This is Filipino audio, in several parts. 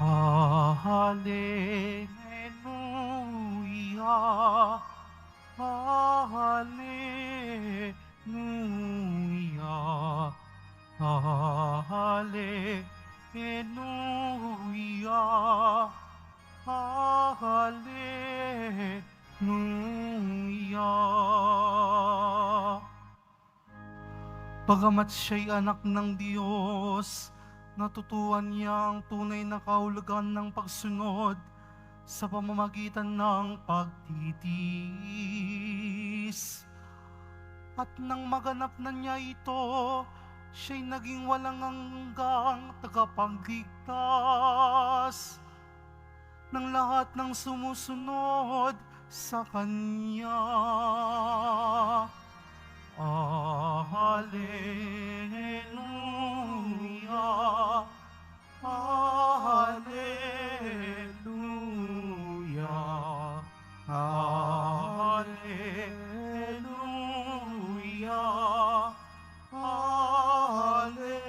Hallelujah, Hallelujah, Hallelujah, Hallelujah. Bagamat siya'y anak ng Diyos, natutuhan niya ang tunay na kahulugan ng pagsunod sa pamamagitan ng pagtitiis. At nang maganap na niya ito, siya'y naging walang hanggang tagapagligtas ng lahat ng sumusunod sa Kanya. Hallelujah, Hallelujah, Hallelujah, Hallelujah.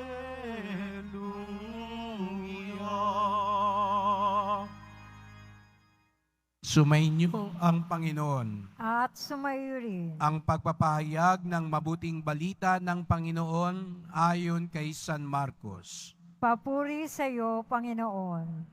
Sumainyo ang Panginoon. At sumayo rin. Ang pagpapahayag ng mabuting balita ng Panginoon ayon kay San Marcos. Papuri sa iyo, Panginoon.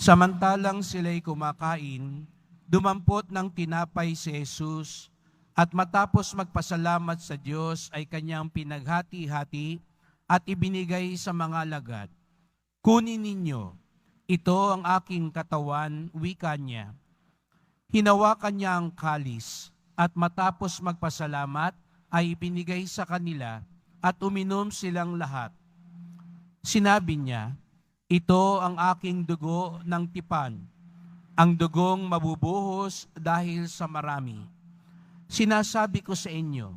Samantalang sila'y kumakain, dumampot ng tinapay si Jesus at matapos magpasalamat sa Diyos ay kanyang pinaghati-hati at ibinigay sa mga alagad. Kunin ninyo, ito ang aking katawan, wika niya. Hinawakan niya ang kalis at matapos magpasalamat ay ibinigay sa kanila at uminom silang lahat. Sinabi niya, ito ang aking dugo ng tipan, ang dugong mabubuhos dahil sa marami. Sinasabi ko sa inyo,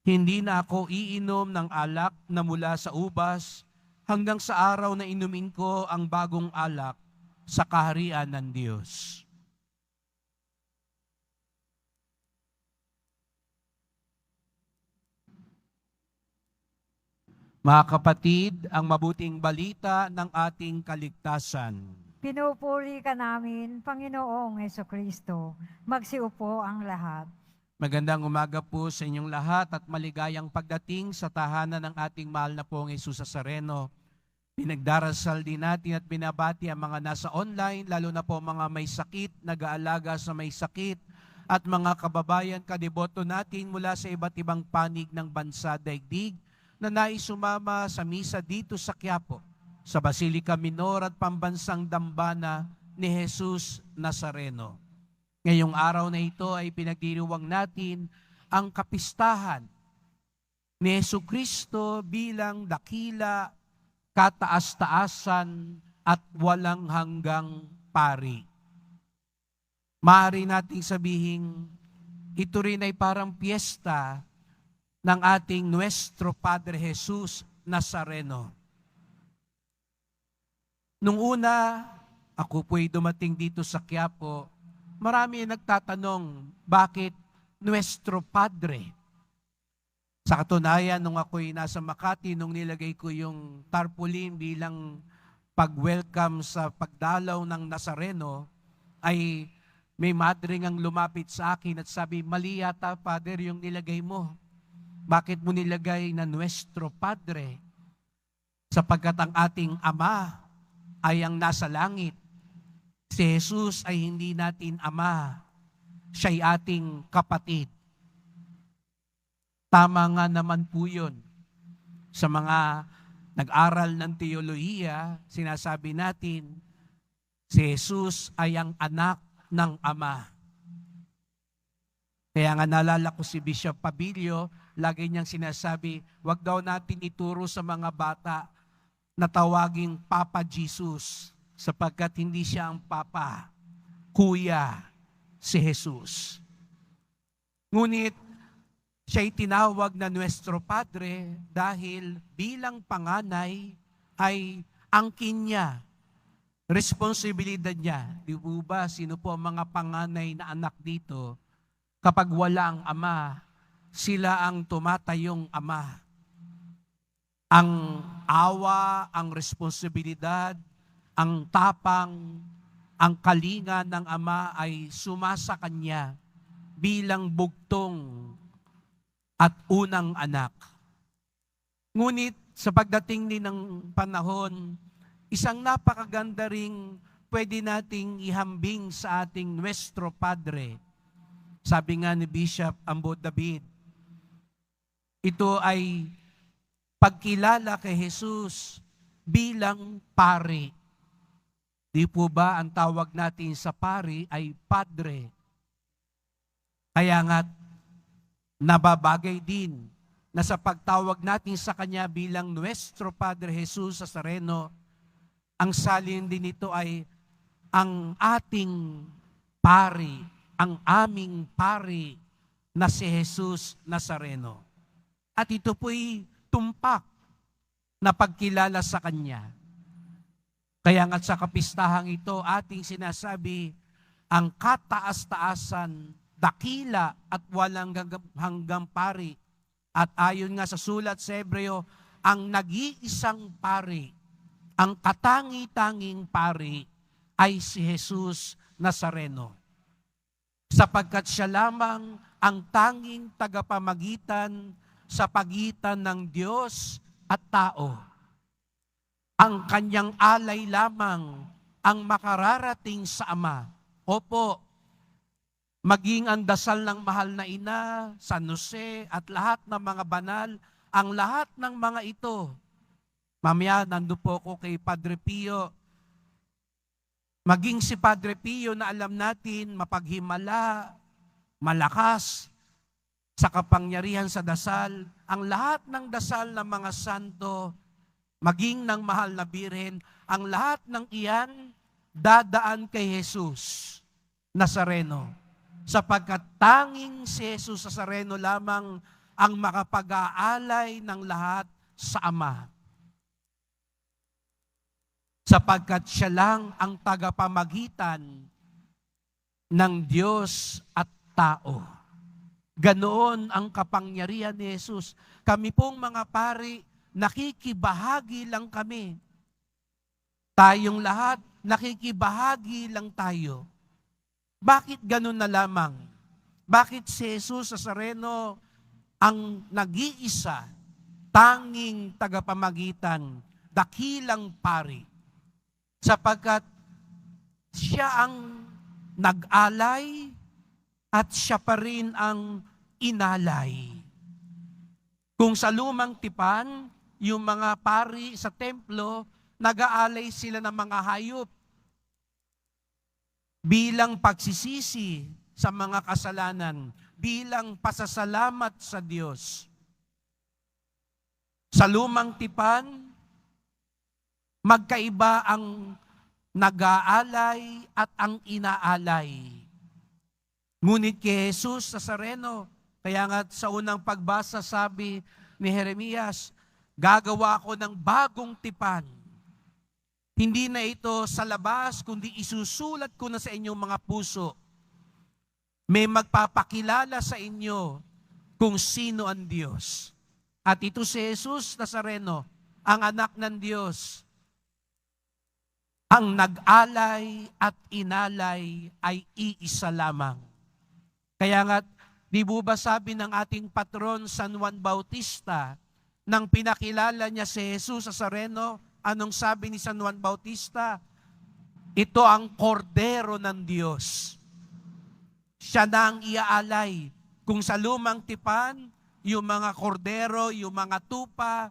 hindi na ako iinom ng alak na mula sa ubas hanggang sa araw na inumin ko ang bagong alak sa kaharian ng Diyos. Mga kapatid, ang mabuting balita ng ating kaligtasan. Pinupuri ka namin, Panginoong Hesukristo. Magsiupo ang lahat. Magandang umaga po sa inyong lahat at maligayang pagdating sa tahanan ng ating mahal na pong Jesus Nazareno. Pinagdarasal din natin at binabati ang mga nasa online, lalo na po mga may sakit, nag-aalaga sa may sakit, at mga kababayan kadeboto natin mula sa iba't ibang panig ng bansa daigdig na nais sumama sa misa dito sa Quiapo, sa Basilica Minor at Pambansang Dambana ni Jesus Nazareno. Ngayong araw na ito ay pinagdiriwang natin ang kapistahan ni Jesucristo bilang dakila, kataas-taasan at walang hanggang pari. Maaari nating sabihin, ito rin ay parang piyesta ng ating Nuestro Padre Jesus Nazareno. Nung una, ako po'y dumating dito sa Quiapo, marami nagtatanong, bakit Nuestro Padre? Sa katunayan, nung ako'y nasa Makati, nung nilagay ko yung tarpaulin bilang pag-welcome sa pagdalaw ng Nazareno, ay may madring ang lumapit sa akin at sabi, mali yata, Father, yung nilagay mo. Bakit mo nilagay na Nuestro Padre? Sapagkat ang ating Ama ay ang nasa langit. Si Jesus ay hindi natin Ama. Siya'y ating kapatid. Tama nga naman po yun. Sa mga nag-aral ng teolohiya, sinasabi natin, si Jesus ay ang anak ng Ama. Kaya nga nalala ko si Bishop Pabilio, lagi niyang sinasabi, wag daw natin ituro sa mga bata na tawaging Papa Jesus, sapagkat hindi siya ang Papa, Kuya, si Jesus. Ngunit, siya'y tinawag na Nuestro Padre dahil bilang panganay ay angkin niya, responsibilidad niya. Di ba, sino po ang mga panganay na anak dito? Kapag wala ang ama, sila ang tumatayong ama. Ang awa, ang responsibilidad, ang tapang, ang kalinga ng Ama ay sumasa Kanya bilang bugtong at unang anak. Ngunit sa pagdating din ng panahon, isang napakaganda ring pwede nating ihambing sa ating Nuestro Padre. Sabi nga ni Bishop Ambo David, ito ay pagkilala kay Jesus bilang pari. Di po ba ang tawag natin sa pari ay Padre? Kaya nga nababagay din na sa pagtawag natin sa Kanya bilang Nuestro Padre Jesus Nazareno, ang salin din nito ay ang ating pari, ang aming pari na si Jesus Nazareno. At ito po'y tumpak na pagkilala sa Kanya. Kaya nga sa kapistahang ito, ating sinasabi, ang kataas-taasan, dakila at walang hanggang pari. At ayon nga sa sulat sa Hebreo, ang nag-iisang pari, ang katangi-tanging pari ay si Jesus Nazareno. Sapagkat siya lamang ang tanging tagapamagitan sa pagitan ng Diyos at tao. Ang kanyang alay lamang ang makararating sa Ama. Opo, maging ang dasal ng mahal na ina, San Jose at lahat ng mga banal, ang lahat ng mga ito. Mamaya, nandun po ko kay Padre Pio. Maging si Padre Pio na alam natin, mapaghimala, malakas, sa kapangyarihan sa dasal, ang lahat ng dasal ng mga santo, maging ng mahal na Birhen, ang lahat ng iyan, dadaan kay Jesus Nazareno. Sapagkat tanging si Jesus Nazareno lamang ang makapag-aalay ng lahat sa Ama. Sapagkat siya lang ang tagapamagitan ng Diyos at tao. Ganoon ang kapangyarihan ni Jesus. Kami pong mga pari, nakikibahagi lang kami. Tayong lahat, nakikibahagi lang tayo. Bakit ganun na lamang? Bakit si Jesus Nazareno ang nag-iisa, tanging tagapamagitan, dakilang pari? Sapagkat siya ang nag-alay at siya pa rin ang inalay. Kung sa lumang tipan, yung mga pari sa templo, nag-aalay sila ng mga hayop bilang pagsisisi sa mga kasalanan, bilang pasasalamat sa Diyos. Sa lumang tipan, magkaiba ang nag-aalay at ang inaalay. Ngunit kay Jesus Nazareno, kaya nga sa unang pagbasa sabi ni Jeremias, gagawa ko ng bagong tipan. Hindi na ito sa labas, kundi isusulat ko na sa inyong mga puso. May magpapakilala sa inyo kung sino ang Diyos. At ito si Jesus Nazareno, ang anak ng Diyos. Ang nag-alay at inalay ay iisa lamang. Kaya nga, di ba sabi ng ating patron San Juan Bautista, nang pinakilala niya si Jesus Nazareno, anong sabi ni San Juan Bautista? Ito ang kordero ng Diyos. Siya na ang iaalay. Kung sa lumang tipan, yung mga kordero, yung mga tupa,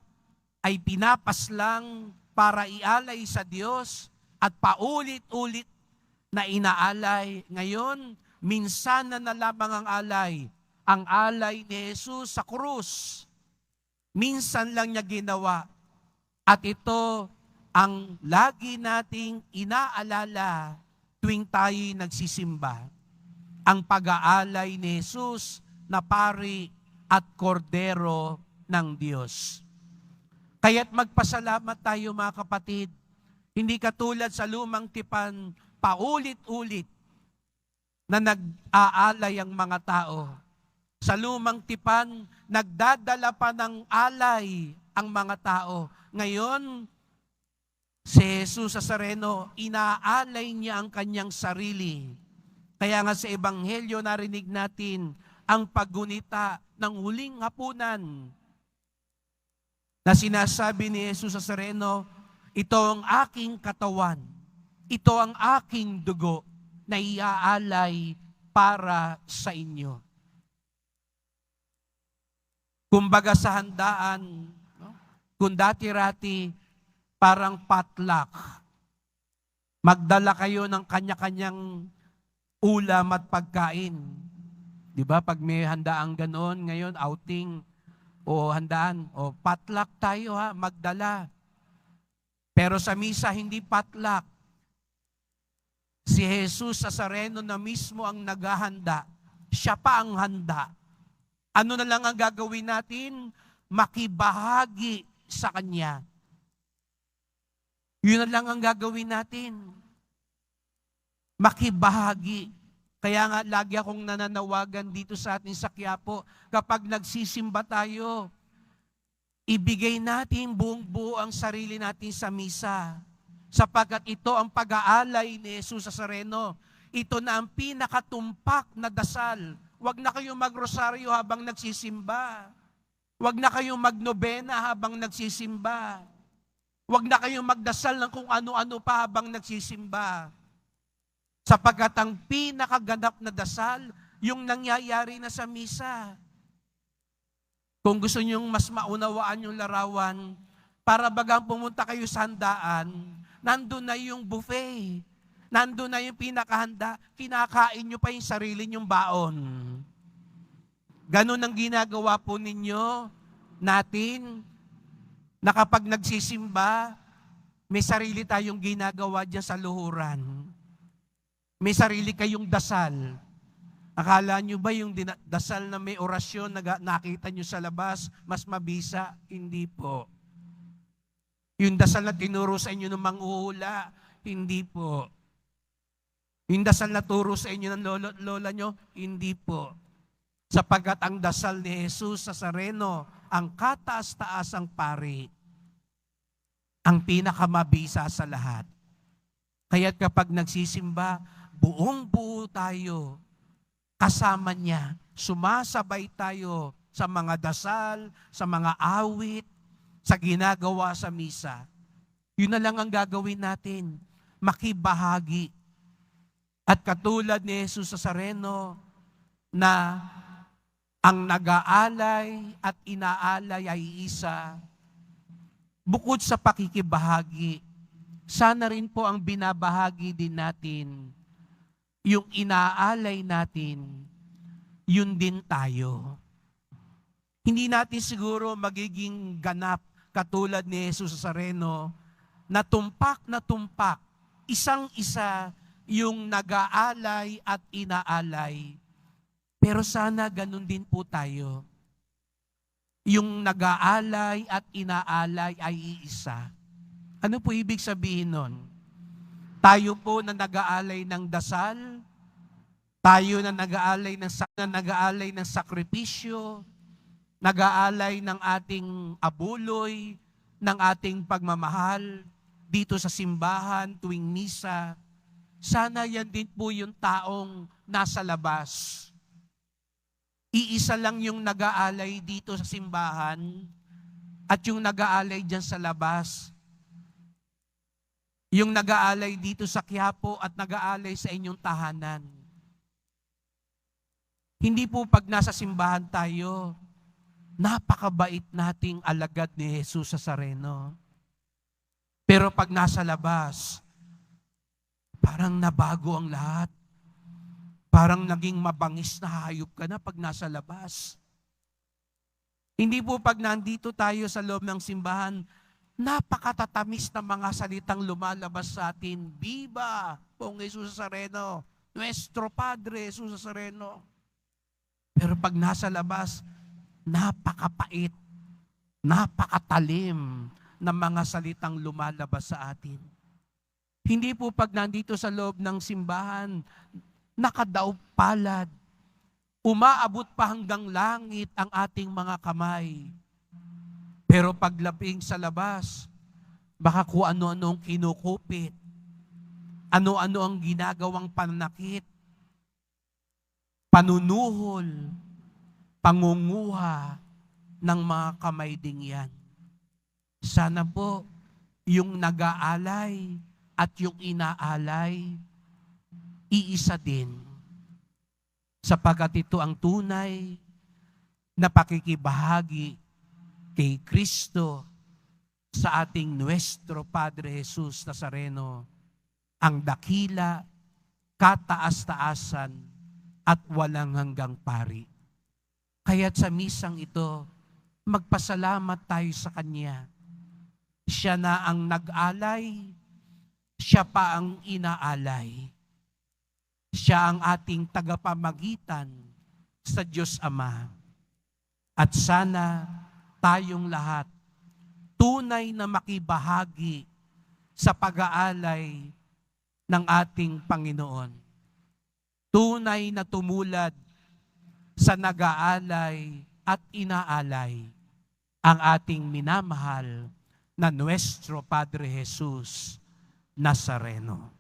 ay pinapas lang para ialay sa Diyos at paulit-ulit na inaalay. Ngayon, minsan na lamang ang alay ni Jesus sa krus. Minsan lang niya ginawa. At ito ang lagi nating inaalala tuwing tayo'y nagsisimba. Ang pag-aalay ni Jesus na pari at kordero ng Diyos. Kaya't magpasalamat tayo mga kapatid. Hindi katulad sa lumang tipan, paulit-ulit na nag-aalay ang mga tao. Sa lumang tipan, nagdadala pa ng alay ang mga tao. Ngayon, si Jesus Nazareno, inaalay niya ang kanyang sarili. Kaya nga sa Ebanghelyo narinig natin ang paggunita ng huling hapunan na sinasabi ni Jesus Nazareno, ito ang aking katawan, ito ang aking dugo na iaalay para sa inyo. Kumbaga sa handaan, no? Kung dati-rati parang potluck, magdala kayo ng kanya-kanyang ulam at pagkain. Di ba? Pag may handaan ganoon, ngayon outing o handaan, o potluck tayo ha, magdala. Pero sa misa, hindi potluck. Si Jesus Nazareno na mismo ang naghahanda. Siya pa ang handa. Ano na lang ang gagawin natin? Makibahagi sa Kanya. Yun na lang ang gagawin natin. Makibahagi. Kaya nga lagi akong nananawagan dito sa atin sa Quiapo, kapag nagsisimba tayo, ibigay natin buong-buo ang sarili natin sa misa. Sapagkat ito ang pag-aalay ni Jesus Nazareno. Ito na ang pinakatumpak na dasal. Huwag na kayong magrosaryo habang nagsisimba. Huwag na kayong magnobena habang nagsisimba. Huwag na kayong magdasal ng kung ano-ano pa habang nagsisimba. Sapagkat ang pinakaganap na dasal, yung nangyayari na sa misa. Kung gusto nyong mas maunawaan yung larawan, para bagang pumunta kayo sa handaan, nandun na yung buffet. Nandun na yung pinakahanda. Kinakain nyo pa yung sarili nyong baon. Ganun ang ginagawa po ninyo, natin, na kapag nagsisimba, may sarili tayong ginagawa dyan sa luhuran. May sarili kayong dasal. Akala nyo ba yung dasal na may orasyon na nakita nyo sa labas, mas mabisa? Hindi po. Yung dasal na tinuro sa inyo ng manghuhula, hindi po. Yung dasal na turo sa inyo ng lola nyo, hindi po. Sapagkat ang dasal ni Jesus Nazareno, ang kataas-taasang pari, ang pinakamabisa sa lahat. Kaya't kapag nagsisimba, buong-buo tayo, kasama niya, sumasabay tayo sa mga dasal, sa mga awit, sa ginagawa sa misa. Yun na lang ang gagawin natin, makibahagi. At katulad ni Jesus Nazareno, na ang nag-aalay at inaalay ay isa, bukod sa pakikibahagi, sana rin po ang binabahagi din natin, yung inaalay natin, yun din tayo. Hindi natin siguro magiging ganap katulad ni Jesus Nazareno, na tumpak, isang-isa yung nag-aalay at inaalay. Pero sana ganun din po tayo. Yung nag-aalay at inaalay ay iisa. Ano po ibig sabihin nun? Tayo po na nag-aalay ng dasal, tayo na nag-aalay ng sakripisyo, nag-aalay ng ating abuloy, ng ating pagmamahal dito sa simbahan tuwing misa. Sana yan din po yung taong nasa labas. Iisa lang yung nag-aalay dito sa simbahan at yung nag-aalay dyan sa labas. Yung nag-aalay dito sa Quiapo at nag-aalay sa inyong tahanan. Hindi po pag nasa simbahan tayo, napakabait nating alagad ni Jesus Nazareno. Pero pag nasa labas, parang nabago ang lahat. Parang naging mabangis na hayop ka na pag nasa labas. Hindi po pag nandito tayo sa loob ng simbahan, napakatatamis na mga salitang lumalabas sa atin. Viva Pong Jesus Nazareno, Nuestro Padre Jesus Nazareno. Pero pag nasa labas, napakapait, napakatalim na mga salitang lumalabas sa atin. Hindi po pag nandito sa loob ng simbahan, nakadaop palad, umaabot pa hanggang langit ang ating mga kamay. Pero paglaping sa labas, baka kung ano-ano ang kinukupit, ano-ano ang ginagawang pananakit, panunuhol, pangunguha ng mga kamay ding yan. Sana po, yung nag-aalay at yung inaalay, iisa din. Sapagkat ito ang tunay na pakikibahagi kay Kristo sa ating Nuestro Padre Jesus Nazareno, ang dakila, kataas-taasan, at walang hanggang pari. Kaya't sa misang ito, magpasalamat tayo sa Kanya. Siya na ang nag-alay, siya pa ang inaalay. Siya ang ating tagapamagitan sa Diyos Ama. At sana tayong lahat tunay na makibahagi sa pag-aalay ng ating Panginoon. Tunay na tumulad sa nag-aalay at inaalay ang ating minamahal na Nuestro Padre Jesus Nazareno.